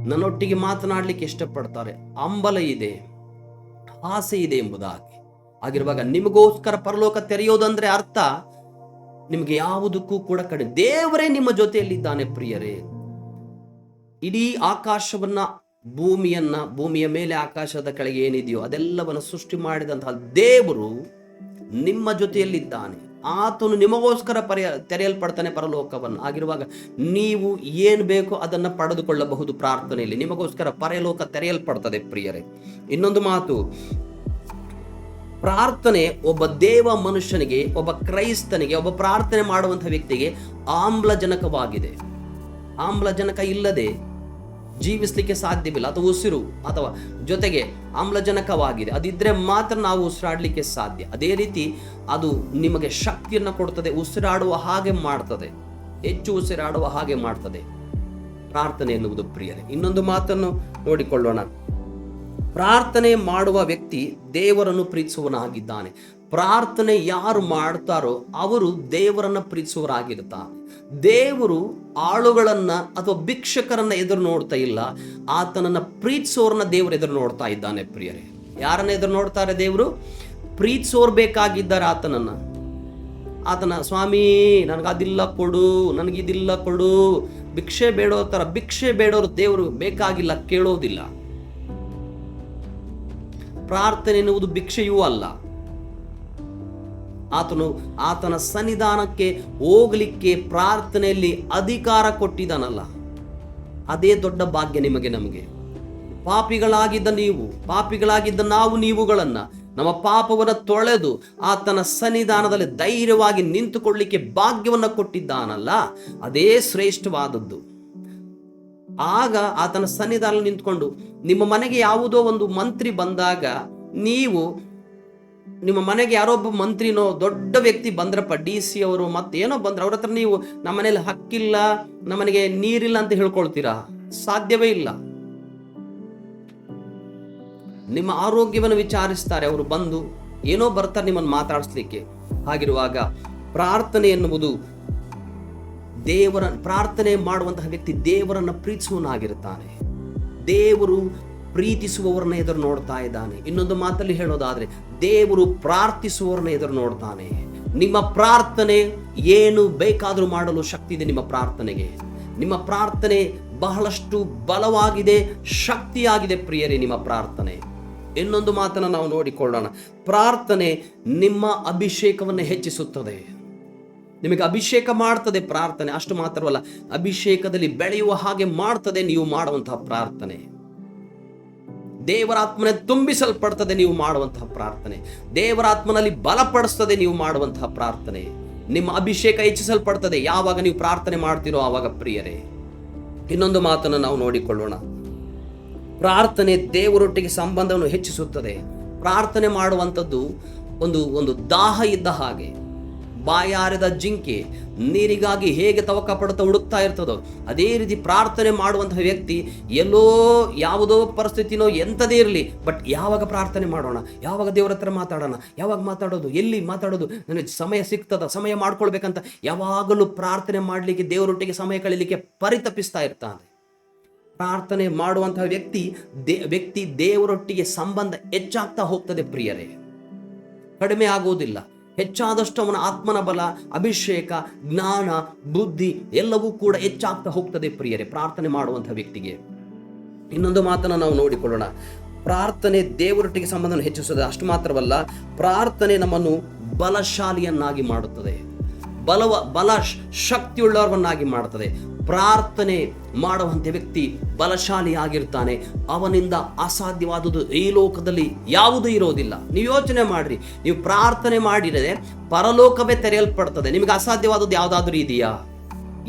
ನನ್ನೊಟ್ಟಿಗೆ ಮಾತನಾಡಲಿಕ್ಕೆ ಇಷ್ಟಪಡ್ತಾರೆ, ಹಂಬಲ ಇದೆ, ಆಸೆ ಇದೆ ಎಂಬುದಾಗಿ. ಆಗಿರುವಾಗ ನಿಮಗೋಸ್ಕರ ಪರಲೋಕ ತೆರೆಯೋದಂದ್ರೆ ಅರ್ಥ ನಿಮಗೆ ಯಾವುದಕ್ಕೂ ಕೂಡ ಕಡಿಮೆ, ದೇವರೇ ನಿಮ್ಮ ಜೊತೆಯಲ್ಲಿದ್ದಾನೆ ಪ್ರಿಯರೇ. ಇಡೀ ಆಕಾಶವನ್ನ, ಭೂಮಿಯ ಮೇಲೆ ಆಕಾಶದ ಕೆಳಗೆ ಏನಿದೆಯೋ ಅದೆಲ್ಲವನ್ನು ಸೃಷ್ಟಿ ಮಾಡಿದಂತಹ ದೇವರು ನಿಮ್ಮ ಜೊತೆಯಲ್ಲಿದ್ದಾನೆ. ಆತನು ನಿಮಗೋಸ್ಕರ ತೆರೆಯಲ್ಪಡ್ತಾನೆ ಪರಲೋಕವನ್ನು. ಆಗಿರುವಾಗ ನೀವು ಏನು ಬೇಕೋ ಅದನ್ನು ಪಡೆದುಕೊಳ್ಳಬಹುದು ಪ್ರಾರ್ಥನೆಯಲ್ಲಿ. ನಿಮಗೋಸ್ಕರ ಪರಲೋಕ ತೆರೆಯಲ್ಪಡ್ತದೆ ಪ್ರಿಯರೇ. ಇನ್ನೊಂದು ಮಾತು, ಪ್ರಾರ್ಥನೆ ಒಬ್ಬ ದೇವ ಮನುಷ್ಯನಿಗೆ, ಒಬ್ಬ ಕ್ರೈಸ್ತನಿಗೆ, ಒಬ್ಬ ಪ್ರಾರ್ಥನೆ ಮಾಡುವಂತಹ ವ್ಯಕ್ತಿಗೆ ಆಮ್ಲಜನಕವಾಗಿದೆ. ಆಮ್ಲಜನಕ ಇಲ್ಲದೆ ಜೀವಿಸಲಿಕ್ಕೆ ಸಾಧ್ಯವಿಲ್ಲ. ಅಥವಾ ಉಸಿರು ಅಥವಾ ಜೊತೆಗೆ ಆಮ್ಲಜನಕವಾಗಿದೆ, ಅದಿದ್ರೆ ಮಾತ್ರ ನಾವು ಉಸಿರಾಡಲಿಕ್ಕೆ ಸಾಧ್ಯ. ಅದೇ ರೀತಿ ಅದು ನಿಮಗೆ ಶಕ್ತಿಯನ್ನು ಕೊಡ್ತದೆ, ಉಸಿರಾಡುವ ಹಾಗೆ ಮಾಡ್ತದೆ, ಹೆಚ್ಚು ಉಸಿರಾಡುವ ಹಾಗೆ ಮಾಡ್ತದೆ ಪ್ರಾರ್ಥನೆ ಎನ್ನುವುದು ಪ್ರಿಯರೇ. ಇನ್ನೊಂದು ಮಾತನ್ನು ನೋಡಿಕೊಳ್ಳೋಣ. ಪ್ರಾರ್ಥನೆ ಮಾಡುವ ವ್ಯಕ್ತಿ ದೇವರನ್ನು ಪ್ರೀತಿಸುವನಾಗಿದ್ದಾನೆ. ಪ್ರಾರ್ಥನೆ ಯಾರು ಮಾಡ್ತಾರೋ ಅವರು ದೇವರನ್ನ ಪ್ರೀತಿಸುವರಾಗಿರ್ತಾರೆ. ದೇವರು ಆಳುಗಳನ್ನ ಅಥವಾ ಭಿಕ್ಷಕರನ್ನ ಎದುರು ನೋಡ್ತಾ ಇಲ್ಲ, ಆತನನ್ನ ಪ್ರೀತಿಸೋರನ್ನ ದೇವರು ಎದುರು ನೋಡ್ತಾ ಇದ್ದಾನೆ ಪ್ರಿಯರೇ. ಯಾರನ್ನ ಎದುರು ನೋಡ್ತಾರೆ ದೇವರು? ಪ್ರೀತಿಸೋರ್ ಬೇಕಾಗಿದ್ದಾರೆ ಆತನ ಸ್ವಾಮಿ ನನಗದಿಲ್ಲ ಕೊಡು, ನನಗಿದಿಲ್ಲ ಕೊಡು, ಭಿಕ್ಷೆ ಬೇಡೋರು ದೇವರು ಬೇಕಾಗಿಲ್ಲ, ಕೇಳೋದಿಲ್ಲ. ಪ್ರಾರ್ಥನೆ ಎನ್ನುವುದು ಭಿಕ್ಷೆಯೂ ಅಲ್ಲ. ಆತನ ಸನ್ನಿಧಾನಕ್ಕೆ ಹೋಗಲಿಕ್ಕೆ ಪ್ರಾರ್ಥನೆಯಲ್ಲಿ ಅಧಿಕಾರ ಕೊಟ್ಟಿದ್ದಾನಲ್ಲ, ಅದೇ ದೊಡ್ಡ ಭಾಗ್ಯ ನಮಗೆ. ಪಾಪಿಗಳಾಗಿದ್ದ ನಾವು ನೀವುಗಳನ್ನ ನಮ್ಮ ಪಾಪವನ್ನು ತೊಳೆದು ಆತನ ಸನ್ನಿಧಾನದಲ್ಲಿ ಧೈರ್ಯವಾಗಿ ನಿಂತುಕೊಳ್ಳಲಿಕ್ಕೆ ಭಾಗ್ಯವನ್ನು ಕೊಟ್ಟಿದ್ದಾನಲ್ಲ, ಅದೇ ಶ್ರೇಷ್ಠವಾದದ್ದು. ಆಗ ಆತನ ಸನ್ನಿಧಾನ ನಿಂತ್ಕೊಂಡು ನಿಮ್ಮ ಮನೆಗೆ ಯಾವುದೋ ಒಂದು ಮಂತ್ರಿ ಬಂದಾಗ, ನೀವು ನಿಮ್ಮ ಮನೆಗೆ ಯಾರೊಬ್ಬ ಮಂತ್ರಿನೋ ದೊಡ್ಡ ವ್ಯಕ್ತಿ ಬಂದ್ರಪ್ಪ, DC ಅವರು ಮತ್ತೇನೋ ಬಂದ್ರೆ, ಅವ್ರ ಹತ್ರ ನೀವು ನಮ್ಮ ಮನೇಲಿ ಹಕ್ಕಿಲ್ಲ, ನಮ್ಮನೆಗೆ ನೀರಿಲ್ಲ ಅಂತ ಹೇಳ್ಕೊಳ್ತೀರಾ? ಸಾಧ್ಯವೇ ಇಲ್ಲ. ನಿಮ್ಮ ಆರೋಗ್ಯವನ್ನು ವಿಚಾರಿಸ್ತಾರೆ ಅವರು ಬಂದು, ಏನೋ ಬರ್ತಾರೆ ನಿಮ್ಮನ್ನು ಮಾತಾಡಿಸ್ಲಿಕ್ಕೆ. ಹಾಗಿರುವಾಗ ಪ್ರಾರ್ಥನೆ ಎನ್ನುವುದು ಪ್ರಾರ್ಥನೆ ಮಾಡುವಂತಹ ವ್ಯಕ್ತಿ ದೇವರನ್ನ ಪ್ರೀತಿಸುವನಾಗಿರುತ್ತಾನೆ. ದೇವರು ಪ್ರೀತಿಸುವವರನ್ನ ಎದುರು ನೋಡ್ತಾ ಇದ್ದಾನೆ. ಇನ್ನೊಂದು ಮಾತಲ್ಲಿ ಹೇಳೋದಾದ್ರೆ, ದೇವರು ಪ್ರಾರ್ಥಿಸುವವರನ್ನ ಎದುರು ನೋಡ್ತಾನೆ. ನಿಮ್ಮ ಪ್ರಾರ್ಥನೆ ಏನು ಬೇಕಾದರೂ ಮಾಡಲು ಶಕ್ತಿ ಇದೆ. ನಿಮ್ಮ ಪ್ರಾರ್ಥನೆಗೆ, ನಿಮ್ಮ ಪ್ರಾರ್ಥನೆ ಬಹಳಷ್ಟು ಬಲವಾಗಿದೆ, ಶಕ್ತಿಯಾಗಿದೆ ಪ್ರಿಯರೇ ನಿಮ್ಮ ಪ್ರಾರ್ಥನೆ. ಇನ್ನೊಂದು ಮಾತನ್ನು ನಾವು ನೋಡಿಕೊಳ್ಳೋಣ. ಪ್ರಾರ್ಥನೆ ನಿಮ್ಮ ಅಭಿಷೇಕವನ್ನು ಹೆಚ್ಚಿಸುತ್ತದೆ. ನಿಮಗೆ ಅಭಿಷೇಕ ಮಾಡ್ತದೆ ಪ್ರಾರ್ಥನೆ. ಅಷ್ಟು ಮಾತ್ರವಲ್ಲ, ಅಭಿಷೇಕದಲ್ಲಿ ಬೆಳೆಯುವ ಹಾಗೆ ಮಾಡ್ತದೆ ನೀವು ಮಾಡುವಂತಹ ಪ್ರಾರ್ಥನೆ. ದೇವರಾತ್ಮನೆ ತುಂಬಿಸಲ್ಪಡ್ತದೆ ನೀವು ಮಾಡುವಂತಹ ಪ್ರಾರ್ಥನೆ. ದೇವರಾತ್ಮನಲ್ಲಿ ಬಲಪಡಿಸ್ತದೆ ನೀವು ಮಾಡುವಂತಹ ಪ್ರಾರ್ಥನೆ. ನಿಮ್ಮ ಅಭಿಷೇಕ ಹೆಚ್ಚಿಸಲ್ಪಡ್ತದೆ ಯಾವಾಗ ನೀವು ಪ್ರಾರ್ಥನೆ ಮಾಡ್ತೀರೋ ಆವಾಗ ಪ್ರಿಯರೇ. ಇನ್ನೊಂದು ಮಾತನ್ನು ನಾವು ನೋಡಿಕೊಳ್ಳೋಣ. ಪ್ರಾರ್ಥನೆ ದೇವರೊಟ್ಟಿಗೆ ಸಂಬಂಧವನ್ನು ಹೆಚ್ಚಿಸುತ್ತದೆ. ಪ್ರಾರ್ಥನೆ ಮಾಡುವಂಥದ್ದು ಒಂದು ದಾಹ ಇದ್ದ ಹಾಗೆ. ಬಾಯಾರಿದ ಜಿಂಕೆ ನೀರಿಗಾಗಿ ಹೇಗೆ ತವಕ ಪಡುತ್ತಾ ಹುಡುಕ್ತಾ ಇರ್ತದೋ ಅದೇ ರೀತಿ ಪ್ರಾರ್ಥನೆ ಮಾಡುವಂತಹ ವ್ಯಕ್ತಿ ಎಲ್ಲೋ ಯಾವುದೋ ಪರಿಸ್ಥಿತಿನೋ ಎಂಥದೇ ಇರಲಿ, ಬಟ್ ಯಾವಾಗ ಪ್ರಾರ್ಥನೆ ಮಾಡೋಣ, ಯಾವಾಗ ದೇವರ ಹತ್ರ ಮಾತಾಡೋಣ, ಯಾವಾಗ ಮಾತಾಡೋದು, ಎಲ್ಲಿ ಮಾತಾಡೋದು, ನನಗೆ ಸಮಯ ಸಿಗ್ತದ, ಸಮಯ ಮಾಡ್ಕೊಳ್ಬೇಕಂತ ಯಾವಾಗಲೂ ಪ್ರಾರ್ಥನೆ ಮಾಡಲಿಕ್ಕೆ, ದೇವರೊಟ್ಟಿಗೆ ಸಮಯ ಕಳೀಲಿಕ್ಕೆ ಪರಿತಪಿಸ್ತಾ ಇರ್ತಾನೆ. ಪ್ರಾರ್ಥನೆ ಮಾಡುವಂತಹ ವ್ಯಕ್ತಿ ದೇವರೊಟ್ಟಿಗೆ ಸಂಬಂಧ ಹೆಚ್ಚಾಗ್ತಾ ಹೋಗ್ತದೆ ಪ್ರಿಯರೇ, ಕಡಿಮೆ ಆಗುವುದಿಲ್ಲ. ಹೆಚ್ಚಾದಷ್ಟು ಅವನ ಆತ್ಮನ ಬಲ, ಅಭಿಷೇಕ, ಜ್ಞಾನ, ಬುದ್ಧಿ ಎಲ್ಲವೂ ಕೂಡ ಹೆಚ್ಚಾಗ್ತಾ ಹೋಗ್ತದೆ ಪ್ರಿಯರೇ ಪ್ರಾರ್ಥನೆ ಮಾಡುವಂತಹ ವ್ಯಕ್ತಿಗೆ. ಇನ್ನೊಂದು ಮಾತನ್ನು ನಾವು ನೋಡಿಕೊಳ್ಳೋಣ. ಪ್ರಾರ್ಥನೆ ದೇವರೊಟ್ಟಿಗೆ ಸಂಬಂಧವನ್ನು ಹೆಚ್ಚಿಸುತ್ತದೆ. ಅಷ್ಟು ಮಾತ್ರವಲ್ಲ, ಪ್ರಾರ್ಥನೆ ನಮ್ಮನ್ನು ಬಲಶಾಲಿಯನ್ನಾಗಿ ಮಾಡುತ್ತದೆ, ಬಲ ಶಕ್ತಿಯುಳ್ಳವರನ್ನಾಗಿ ಮಾಡುತ್ತದೆ. ಪ್ರಾರ್ಥನೆ ಮಾಡುವಂಥ ವ್ಯಕ್ತಿ ಬಲಶಾಲಿ ಆಗಿರ್ತಾನೆ. ಅವನಿಂದ ಅಸಾಧ್ಯವಾದುದು ಈ ಲೋಕದಲ್ಲಿ ಯಾವುದೂ ಇರೋದಿಲ್ಲ. ನೀವು ಯೋಚನೆ ಮಾಡ್ರಿ, ನೀವು ಪ್ರಾರ್ಥನೆ ಮಾಡಿದರೆ ಪರಲೋಕವೇ ತೆರೆಯಲ್ಪಡ್ತದೆ. ನಿಮಗೆ ಅಸಾಧ್ಯವಾದದ್ದು ಯಾವುದಾದ್ರೂ ಇದೆಯಾ?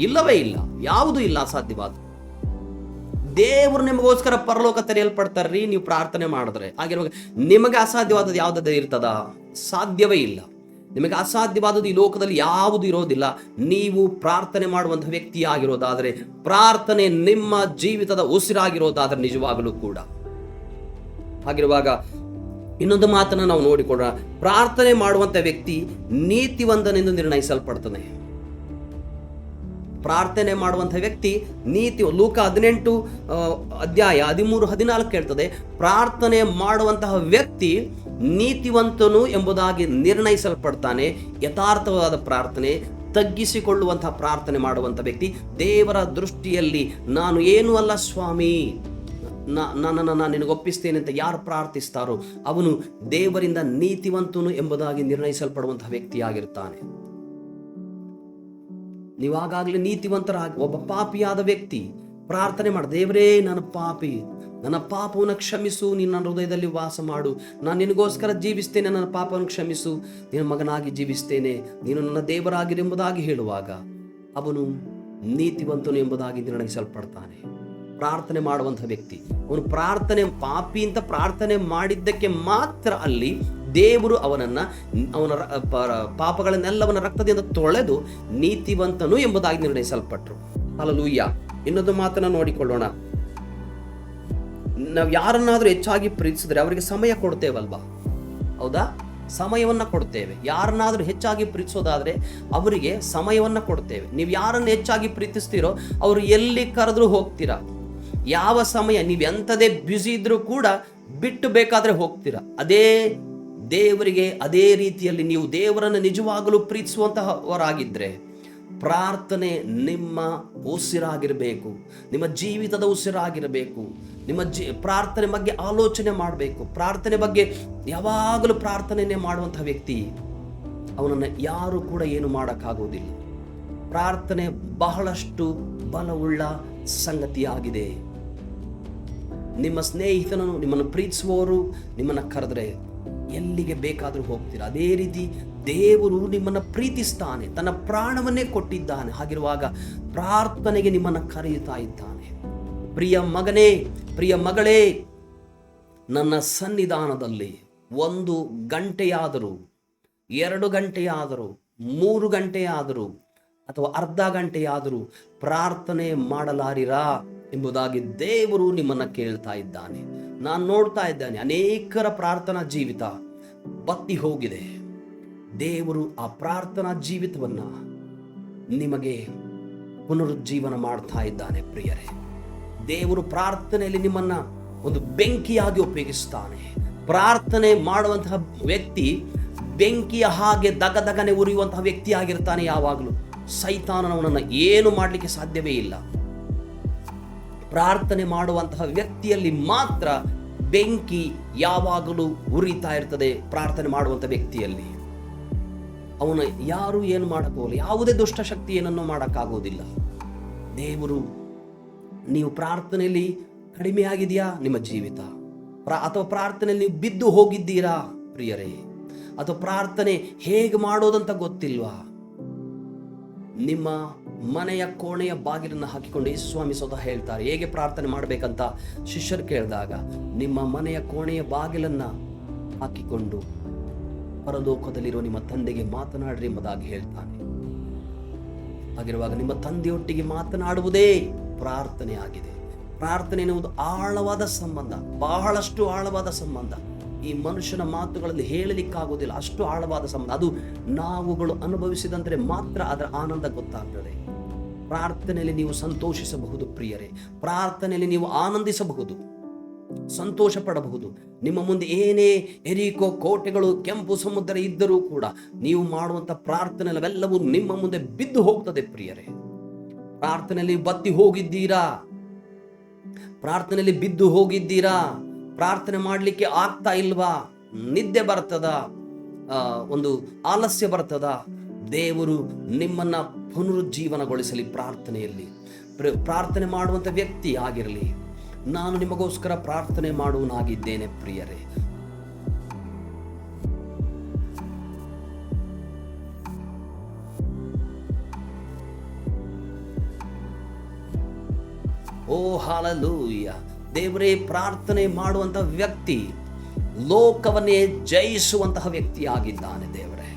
ಇಲ್ಲವೇ ಇಲ್ಲ, ಯಾವುದೂ ಇಲ್ಲ ಅಸಾಧ್ಯವಾದ. ದೇವರು ನಿಮಗೋಸ್ಕರ ಪರಲೋಕ ತೆರೆಯಲ್ಪಡ್ತಾರ್ರಿ ನೀವು ಪ್ರಾರ್ಥನೆ ಮಾಡಿದ್ರೆ. ಹಾಗಿರುವಾಗ ನಿಮಗೆ ಅಸಾಧ್ಯವಾದದ್ದು ಯಾವುದಾದ್ರೂ ಇರ್ತದ? ಸಾಧ್ಯವೇ ಇಲ್ಲ. ನಿಮಗೆ ಅಸಾಧ್ಯವಾದದ್ದು ಈ ಲೋಕದಲ್ಲಿ ಯಾವುದು ಇರೋದಿಲ್ಲ. ನೀವು ಪ್ರಾರ್ಥನೆ ಮಾಡುವಂಥ ವ್ಯಕ್ತಿ ಆಗಿರೋದಾದರೆ, ಪ್ರಾರ್ಥನೆ ನಿಮ್ಮ ಜೀವಿತದ ಉಸಿರಾಗಿರೋದಾದರೆ ನಿಜವಾಗಲೂ ಕೂಡ. ಹಾಗಿರುವಾಗ ಇನ್ನೊಂದು ಮಾತನ್ನು ನಾವು ನೋಡಿಕೊಳ್ಳೋಣ. ಪ್ರಾರ್ಥನೆ ಮಾಡುವಂಥ ವ್ಯಕ್ತಿ ನೀತಿವಂತನೆಂದು ನಿರ್ಣಯಿಸಲ್ಪಡ್ತಾನೆ. ಪ್ರಾರ್ಥನೆ ಮಾಡುವಂಥ ವ್ಯಕ್ತಿ ಲೂಕ 18 ಅಧ್ಯಾಯ 13-14 ಹೇಳ್ತದೆ, ಪ್ರಾರ್ಥನೆ ಮಾಡುವಂತಹ ವ್ಯಕ್ತಿ ನೀತಿವಂತನು ಎಂಬುದಾಗಿ ನಿರ್ಣಯಿಸಲ್ಪಡ್ತಾನೆ. ಯಥಾರ್ಥವಾದ ಪ್ರಾರ್ಥನೆ, ತಗ್ಗಿಸಿಕೊಳ್ಳುವಂತಹ ಪ್ರಾರ್ಥನೆ ಮಾಡುವಂಥ ವ್ಯಕ್ತಿ ದೇವರ ದೃಷ್ಟಿಯಲ್ಲಿ ನಾನು ಏನೂ ಅಲ್ಲ ಸ್ವಾಮಿ, ನನ್ನನ್ನು ನಾನು ನಿನಗೊಪ್ಪಿಸ್ತೇನೆ ಅಂತ ಯಾರು ಪ್ರಾರ್ಥಿಸ್ತಾರೋ ಅವನು ದೇವರಿಂದ ನೀತಿವಂತನು ಎಂಬುದಾಗಿ ನಿರ್ಣಯಿಸಲ್ಪಡುವಂತಹ ವ್ಯಕ್ತಿಯಾಗಿರ್ತಾನೆ. ನೀವಾಗಲೇ ನೀತಿವಂತರಾಗಿ, ಒಬ್ಬ ಪಾಪಿಯಾದ ವ್ಯಕ್ತಿ ಪ್ರಾರ್ಥನೆ ಮಾಡ, ದೇವರೇ ನಾನು ಪಾಪಿ, ನನ್ನ ಪಾಪವನ್ನು ಕ್ಷಮಿಸು, ನೀನು ನನ್ನ ಹೃದಯದಲ್ಲಿ ವಾಸ ಮಾಡು, ನಾನು ನಿನಗೋಸ್ಕರ ಜೀವಿಸ್ತೇನೆ, ನನ್ನ ಪಾಪವನ್ನು ಕ್ಷಮಿಸು, ನಿನ್ನ ಮಗನಾಗಿ ಜೀವಿಸ್ತೇನೆ, ನೀನು ನನ್ನ ದೇವರಾಗಿರೆಂಬುದಾಗಿ ಹೇಳುವಾಗ ಅವನು ನೀತಿವಂತನು ಎಂಬುದಾಗಿ ನಿರ್ಣಯಿಸಲ್ಪಡ್ತಾನೆ. ಪ್ರಾರ್ಥನೆ ಮಾಡುವಂಥ ವ್ಯಕ್ತಿ ಅವನು ಪ್ರಾರ್ಥನೆ ಪಾಪಿ ಅಂತ ಪ್ರಾರ್ಥನೆ ಮಾಡಿದ್ದಕ್ಕೆ ಮಾತ್ರ ಅಲ್ಲಿ ದೇವರು ಅವನ ಪಾಪಗಳನ್ನೆಲ್ಲವನ್ನ ರಕ್ತದಿಂದ ತೊಳೆದು ನೀತಿವಂತನು ಎಂಬುದಾಗಿ ನಿರ್ಣಯಿಸಲ್ಪಟ್ರು. ಹಲ್ಲೆಲೂಯಾ. ಇನ್ನೊಂದು ಮಾತನ್ನು ನೋಡಿಕೊಳ್ಳೋಣ. ನಾವು ಯಾರನ್ನಾದ್ರೂ ಹೆಚ್ಚಾಗಿ ಪ್ರೀತಿಸಿದ್ರೆ ಅವರಿಗೆ ಸಮಯ ಕೊಡ್ತೇವಲ್ವಾ? ಹೌದಾ? ಸಮಯವನ್ನ ಕೊಡ್ತೇವೆ. ಯಾರನ್ನಾದ್ರೂ ಹೆಚ್ಚಾಗಿ ಪ್ರೀತಿಸೋದಾದ್ರೆ ಅವರಿಗೆ ಸಮಯವನ್ನ ಕೊಡ್ತೇವೆ. ನೀವು ಯಾರನ್ನು ಹೆಚ್ಚಾಗಿ ಪ್ರೀತಿಸ್ತೀರೋ ಅವರು ಎಲ್ಲಿ ಕರೆದ್ರೂ ಹೋಗ್ತೀರಾ. ಯಾವ ಸಮಯ ನೀವು ಎಂಥದೇ ಬ್ಯುಸಿ ಇದ್ರೂ ಕೂಡ ಬಿಟ್ಟು ಬೇಕಾದ್ರೆ ಹೋಗ್ತೀರಾ. ಅದೇ ದೇವರಿಗೆ ಅದೇ ರೀತಿಯಲ್ಲಿ ನೀವು ದೇವರನ್ನು ನಿಜವಾಗಲೂ ಪ್ರೀತಿಸುವಂತಹವರಾಗಿದ್ರೆ ಪ್ರಾರ್ಥನೆ ನಿಮ್ಮ ಉಸಿರಾಗಿರಬೇಕು, ನಿಮ್ಮ ಜೀವಿತದ ಉಸಿರಾಗಿರಬೇಕು. ನಿಮ್ಮ ಪ್ರಾರ್ಥನೆ ಬಗ್ಗೆ ಆಲೋಚನೆ ಮಾಡಬೇಕು. ಪ್ರಾರ್ಥನೆ ಬಗ್ಗೆ ಯಾವಾಗಲೂ ಪ್ರಾರ್ಥನೆಯೇ ಮಾಡುವಂತಹ ವ್ಯಕ್ತಿ ಅವನನ್ನು ಯಾರು ಕೂಡ ಏನು ಮಾಡೋಕ್ಕಾಗೋದಿಲ್ಲ. ಪ್ರಾರ್ಥನೆ ಬಹಳಷ್ಟು ಬಲವುಳ್ಳ ಸಂಗತಿಯಾಗಿದೆ. ನಿಮ್ಮ ಸ್ನೇಹಿತನು, ನಿಮ್ಮನ್ನು ಪ್ರೀತಿಸುವವರು ನಿಮ್ಮನ್ನು ಕರೆದ್ರೆ ಎಲ್ಲಿಗೆ ಬೇಕಾದರೂ ಹೋಗ್ತೀರಾ. ಅದೇ ರೀತಿ ದೇವರು ನಿಮ್ಮನ್ನು ಪ್ರೀತಿಸ್ತಾನೆ, ತನ್ನ ಪ್ರಾಣವನ್ನೇ ಕೊಟ್ಟಿದ್ದಾನೆ. ಹಾಗಿರುವಾಗ ಪ್ರಾರ್ಥನೆಗೆ ನಿಮ್ಮನ್ನು ಕರೆಯುತ್ತಾ ಇದ್ದಾನೆ. ಪ್ರಿಯ ಮಗನೇ, ಪ್ರಿಯ ಮಗಳೇ, ನನ್ನ ಸನ್ನಿಧಾನದಲ್ಲಿ 1 ಗಂಟೆಯಾದರೂ, 2 ಗಂಟೆಯಾದರೂ, 3 ಗಂಟೆಯಾದರೂ ಅಥವಾ ಅರ್ಧ ಗಂಟೆಯಾದರೂ ಪ್ರಾರ್ಥನೆ ಮಾಡಲಾರಿರಾ ಎಂಬುದಾಗಿ ದೇವರು ನಿಮ್ಮನ್ನು ಕೇಳ್ತಾ ಇದ್ದಾನೆ. ನಾನು ನೋಡ್ತಾ ಇದ್ದೇನೆ ಅನೇಕರ ಪ್ರಾರ್ಥನಾ ಜೀವಿತ ಬತ್ತಿ ಹೋಗಿದೆ. ದೇವರು ಆ ಪ್ರಾರ್ಥನಾ ಜೀವಿತವನ್ನು ನಿಮಗೆ ಪುನರುಜ್ಜೀವನ ಮಾಡ್ತಾ ಇದ್ದಾನೆ. ಪ್ರಿಯರೇ, ದೇವರು ಪ್ರಾರ್ಥನೆಯಲ್ಲಿ ನಿಮ್ಮನ್ನ ಒಂದು ಬೆಂಕಿಯಾಗಿ ಉಪಯೋಗಿಸ್ತಾನೆ. ಪ್ರಾರ್ಥನೆ ಮಾಡುವಂತಹ ವ್ಯಕ್ತಿ ಬೆಂಕಿಯ ಹಾಗೆ ದಗದಗನೆ ಉರಿಯುವಂತಹ ವ್ಯಕ್ತಿ ಆಗಿರ್ತಾನೆ. ಯಾವಾಗಲೂ ಸೈತಾನನವನನ್ನು ಏನು ಮಾಡಲಿಕ್ಕೆ ಸಾಧ್ಯವೇ ಇಲ್ಲ. ಪ್ರಾರ್ಥನೆ ಮಾಡುವಂತಹ ವ್ಯಕ್ತಿಯಲ್ಲಿ ಮಾತ್ರ ಬೆಂಕಿ ಯಾವಾಗಲೂ ಉರಿತಾ ಇರ್ತದೆ. ಪ್ರಾರ್ಥನೆ ಮಾಡುವಂಥ ವ್ಯಕ್ತಿಯಲ್ಲಿ ಅವನು ಯಾರು ಏನು ಮಾಡೋಕ್ಕೋಲ್ಲ, ಯಾವುದೇ ದುಷ್ಟಶಕ್ತಿ ಏನನ್ನು ಮಾಡೋಕ್ಕಾಗೋದಿಲ್ಲ. ದೇವರು, ನೀವು ಪ್ರಾರ್ಥನೆಯಲ್ಲಿ ಕಡಿಮೆ ಆಗಿದೆಯಾ ನಿಮ್ಮ ಜೀವಿತ, ಅಥವಾ ಪ್ರಾರ್ಥನೆಯಲ್ಲಿ ನೀವು ಬಿದ್ದು ಹೋಗಿದ್ದೀರಾ ಪ್ರಿಯರೇ, ಅಥವಾ ಪ್ರಾರ್ಥನೆ ಹೇಗೆ ಮಾಡೋದಂತ ಗೊತ್ತಿಲ್ವಾ? ನಿಮ್ಮ ಮನೆಯ ಕೋಣೆಯ ಬಾಗಿಲನ್ನು ಹಾಕಿಕೊಂಡು ಯೇಸು ಸ್ವಾಮಿ ಸ್ವತಃ ಹೇಳ್ತಾರೆ ಹೇಗೆ ಪ್ರಾರ್ಥನೆ ಮಾಡಬೇಕಂತ. ಶಿಷ್ಯರು ಕೇಳಿದಾಗ ನಿಮ್ಮ ಮನೆಯ ಕೋಣೆಯ ಬಾಗಿಲನ್ನು ಹಾಕಿಕೊಂಡು ಪರಲೋಕದಲ್ಲಿರೋ ನಿಮ್ಮ ತಂದೆಗೆ ಮಾತನಾಡ್ರಿ ಎಂಬುದಾಗಿ ಹೇಳ್ತಾನೆ. ಹಾಗಿರುವಾಗ ನಿಮ್ಮ ತಂದೆಯೊಟ್ಟಿಗೆ ಮಾತನಾಡುವುದೇ ಪ್ರಾರ್ಥನೆ ಆಗಿದೆ. ಪ್ರಾರ್ಥನೆ ಎನ್ನುವುದು ಆಳವಾದ ಸಂಬಂಧ, ಬಹಳಷ್ಟು ಆಳವಾದ ಸಂಬಂಧ. ಈ ಮನುಷ್ಯನ ಮಾತುಗಳಲ್ಲಿ ಹೇಳಲಿಕ್ಕಾಗೋದಿಲ್ಲ, ಅಷ್ಟು ಆಳವಾದ ಸಂಬಂಧ. ಅದು ನಾವುಗಳು ಅನುಭವಿಸಿದಂತೆ ಮಾತ್ರ ಅದರ ಆನಂದ ಗೊತ್ತಾಗ್ತದೆ. ಪ್ರಾರ್ಥನೆಯಲ್ಲಿ ನೀವು ಸಂತೋಷಿಸಬಹುದು ಪ್ರಿಯರೇ, ಪ್ರಾರ್ಥನೆಯಲ್ಲಿ ನೀವು ಆನಂದಿಸಬಹುದು, ಸಂತೋಷ ಪಡಬಹುದು. ನಿಮ್ಮ ಮುಂದೆ ಏನೇ ಎರಿಕೋ ಕೋಟೆಗಳು, ಕೆಂಪು ಸಮುದ್ರ ಇದ್ದರೂ ಕೂಡ ನೀವು ಮಾಡುವಂಥ ಪ್ರಾರ್ಥನೆ ಅವೆಲ್ಲವೂ ನಿಮ್ಮ ಮುಂದೆ ಬಿದ್ದು ಹೋಗ್ತದೆ ಪ್ರಿಯರೇ. ಪ್ರಾರ್ಥನೆಯಲ್ಲಿ ಬತ್ತಿ ಹೋಗಿದ್ದೀರಾ, ಪ್ರಾರ್ಥನೆಯಲ್ಲಿ ಬಿದ್ದು ಹೋಗಿದ್ದೀರಾ, ಪ್ರಾರ್ಥನೆ ಮಾಡಲಿಕ್ಕೆ ಆಗ್ತಾ ಇಲ್ವಾ, ನಿದ್ದೆ ಬರ್ತದ, ಒಂದು ಆಲಸ್ಯ ಬರ್ತದ, ದೇವರು ನಿಮ್ಮನ್ನ ಪುನರುಜ್ಜೀವನಗೊಳಿಸಲಿ. ಪ್ರಾರ್ಥನೆಯಲ್ಲಿ ಪ್ರಾರ್ಥನೆ ಮಾಡುವಂಥ ವ್ಯಕ್ತಿ ಆಗಿರಲಿ. ನಾನು ನಿಮಗೋಸ್ಕರ ಪ್ರಾರ್ಥನೆ ಮಾಡುವನಾಗಿದ್ದೇನೆ ಪ್ರಿಯರೇ. ಓ ಹಲ್ಲೆಲೂಯಾ. ದೇವರೇ, ಪ್ರಾರ್ಥನೆ ಮಾಡುವಂಥ ವ್ಯಕ್ತಿ ಲೋಕವನ್ನೇ ಜಯಿಸುವಂತಹ ವ್ಯಕ್ತಿ ಆಗಿದ್ದಾನೆ. ದೇವರೇ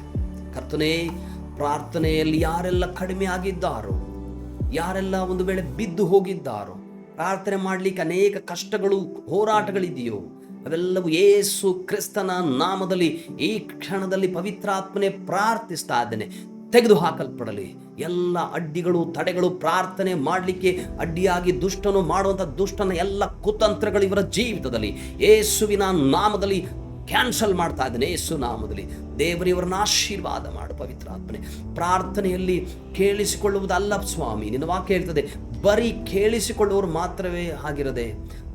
ಕರ್ತನೇ, ಪ್ರಾರ್ಥನೆಯಲ್ಲಿ ಯಾರೆಲ್ಲ ಕಡಿಮೆ ಆಗಿದ್ದಾರೋ, ಯಾರೆಲ್ಲ ಒಂದು ವೇಳೆ ಬಿದ್ದು ಹೋಗಿದ್ದಾರೋ, ಪ್ರಾರ್ಥನೆ ಮಾಡಲಿಕ್ಕೆ ಅನೇಕ ಕಷ್ಟಗಳು, ಹೋರಾಟಗಳಿದೆಯೋ, ಅವೆಲ್ಲವೂ ಯೇಸು ಕ್ರಿಸ್ತನ ನಾಮದಲ್ಲಿ ಈ ಕ್ಷಣದಲ್ಲಿ ಪವಿತ್ರಾತ್ಮನೆ ಪ್ರಾರ್ಥಿಸ್ತಾ ಇದ್ದೇನೆ, ತೆಗೆದು ಹಾಕಲ್ಪಡಲಿ. ಎಲ್ಲ ಅಡ್ಡಿಗಳು, ತಡೆಗಳು, ಪ್ರಾರ್ಥನೆ ಮಾಡಲಿಕ್ಕೆ ಅಡ್ಡಿಯಾಗಿ ದುಷ್ಟನು ಮಾಡುವಂಥ ದುಷ್ಟನ ಎಲ್ಲ ಕುತಂತ್ರಗಳು ಇವರ ಜೀವಿತದಲ್ಲಿ ಯೇಸುವಿನ ನಾಮದಲ್ಲಿ ಕ್ಯಾನ್ಸಲ್ ಮಾಡ್ತಾ ಇದ್ದೇನೆ. ಯೇಸು ನಾಮದಲ್ಲಿ ದೇವರಿವರನ್ನ ಆಶೀರ್ವಾದ ಮಾಡು ಪವಿತ್ರಾತ್ಮನೆ. ಪ್ರಾರ್ಥನೆಯಲ್ಲಿ ಕೇಳಿಸಿಕೊಳ್ಳುವುದಲ್ಲ ಸ್ವಾಮಿ, ನಿನ್ನ ವಾಕ್ಯ ಹೇಳ್ತದೆ, ಬರೀ ಕೇಳಿಸಿಕೊಳ್ಳುವವರು ಮಾತ್ರವೇ ಆಗಿರದೆ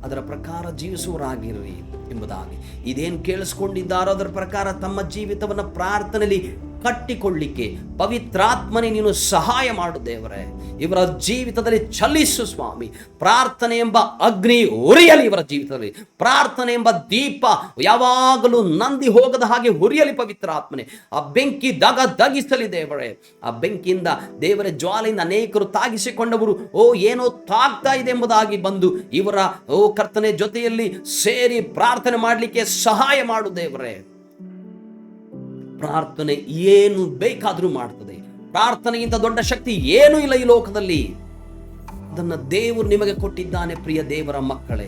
ಅದರ ಪ್ರಕಾರ ಜೀವಿಸುವರಾಗಿರ್ರಿ ಎಂಬುದಾಗಿ. ಇದೇನು ಕೇಳಿಸ್ಕೊಂಡಿದ್ದಾರೋ ಅದರ ಪ್ರಕಾರ ತಮ್ಮ ಜೀವಿತವನ್ನು ಪ್ರಾರ್ಥನೆಯಲ್ಲಿ ಕಟ್ಟಿಕೊಳ್ಳಿಕ್ಕೆ ಪವಿತ್ರಾತ್ಮನೇ ನೀನು ಸಹಾಯ ಮಾಡು ದೇವರೇ. ಇವರ ಜೀವಿತದಲ್ಲಿ ಚಲಿಸು ಸ್ವಾಮಿ. ಪ್ರಾರ್ಥನೆ ಎಂಬ ಅಗ್ನಿ ಉರಿಯಲಿ ಇವರ ಜೀವಿತದಲ್ಲಿ. ಪ್ರಾರ್ಥನೆ ಎಂಬ ದೀಪ ಯಾವಾಗಲೂ ನಂದಿ ಹೋಗದ ಹಾಗೆ ಉರಿಯಲಿ ಪವಿತ್ರಾತ್ಮನೆ. ಆ ಬೆಂಕಿ ದಗಿಸಲಿ ದೇವರೇ. ಆ ಬೆಂಕಿಯಿಂದ ದೇವರ ಜ್ವಾಲೆಯಿಂದ ಅನೇಕರು ತಾಗಿಸಿಕೊಂಡವರು ಏನೋ ತಾಗ್ತಾ ಇದೆ ಎಂಬುದಾಗಿ ಬಂದು ಇವರ ಕರ್ತನೆ ಜೊತೆಯಲ್ಲಿ ಸೇರಿ ಪ್ರಾರ್ಥನೆ ಮಾಡಲಿಕ್ಕೆ ಸಹಾಯ ಮಾಡು ದೇವರೇ. ಪ್ರಾರ್ಥನೆ ಏನು ಬೇಕಾದರೂ ಮಾಡ್ತದೆ. ಪ್ರಾರ್ಥನೆಗಿಂತ ದೊಡ್ಡ ಶಕ್ತಿ ಏನೂ ಇಲ್ಲ ಈ ಲೋಕದಲ್ಲಿ. ಅದನ್ನು ದೇವರು ನಿಮಗೆ ಕೊಟ್ಟಿದ್ದಾನೆ. ಪ್ರಿಯ ದೇವರ ಮಕ್ಕಳೇ,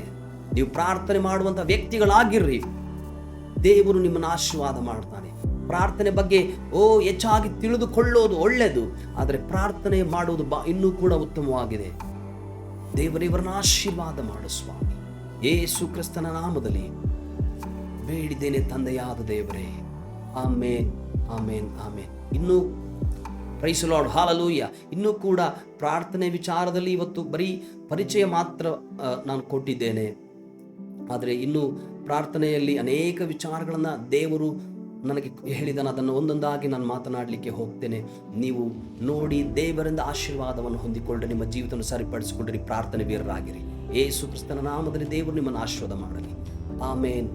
ನೀವು ಪ್ರಾರ್ಥನೆ ಮಾಡುವಂಥ ವ್ಯಕ್ತಿಗಳಾಗಿರ್ರಿ. ದೇವರು ನಿಮ್ಮನ್ನು ಆಶೀರ್ವಾದ ಮಾಡ್ತಾನೆ. ಪ್ರಾರ್ಥನೆ ಬಗ್ಗೆ ಹೆಚ್ಚಾಗಿ ತಿಳಿದುಕೊಳ್ಳೋದು ಒಳ್ಳೆಯದು, ಆದರೆ ಪ್ರಾರ್ಥನೆ ಮಾಡುವುದು ಇನ್ನೂ ಕೂಡ ಉತ್ತಮವಾಗಿದೆ. ದೇವರಿವರನ್ನ ಆಶೀರ್ವಾದ ಮಾಡು ಸ್ವಾಮಿ. ಯೇಸು ಕ್ರಿಸ್ತನ ನಾಮದಲ್ಲಿ ಬೇಡಿದ್ದೇನೆ ತಂದೆಯಾದ ದೇವರೇ. ಆಮೇನ್, ಆಮೇನ್, ಆಮೇನ್. ಇನ್ನೂ ಪ್ರೈಸ್ ಲಾರ್ಡ್, ಹಲ್ಲೆಲೂಯಾ. ಇನ್ನೂ ಕೂಡ ಪ್ರಾರ್ಥನೆ ವಿಚಾರದಲ್ಲಿ ಇವತ್ತು ಬರೀ ಪರಿಚಯ ಮಾತ್ರ ನಾನು ಕೊಟ್ಟಿದ್ದೇನೆ. ಆದರೆ ಇನ್ನೂ ಪ್ರಾರ್ಥನೆಯಲ್ಲಿ ಅನೇಕ ವಿಚಾರಗಳನ್ನು ದೇವರು ನನಗೆ ಹೇಳಿದಾನೆ. ಅದನ್ನು ಒಂದೊಂದಾಗಿ ನಾನು ಮಾತನಾಡಲಿಕ್ಕೆ ಹೋಗ್ತೇನೆ. ನೀವು ನೋಡಿ ದೇವರಿಂದ ಆಶೀರ್ವಾದವನ್ನು ಹೊಂದಿಕೊಂಡು ನಿಮ್ಮ ಜೀವಿತವನ್ನು ಸರಿಪಡಿಸಿಕೊಂಡ್ರಿ ಪ್ರಾರ್ಥನೆ ವೀರರಾಗಿರಿ. ಯೇಸು ಕ್ರಿಸ್ತನ ನಾಮದಲ್ಲಿ ದೇವರು ನಿಮ್ಮನ್ನು ಆಶೀರ್ವಾದ ಮಾಡಲಿ. ಆಮೇನ್.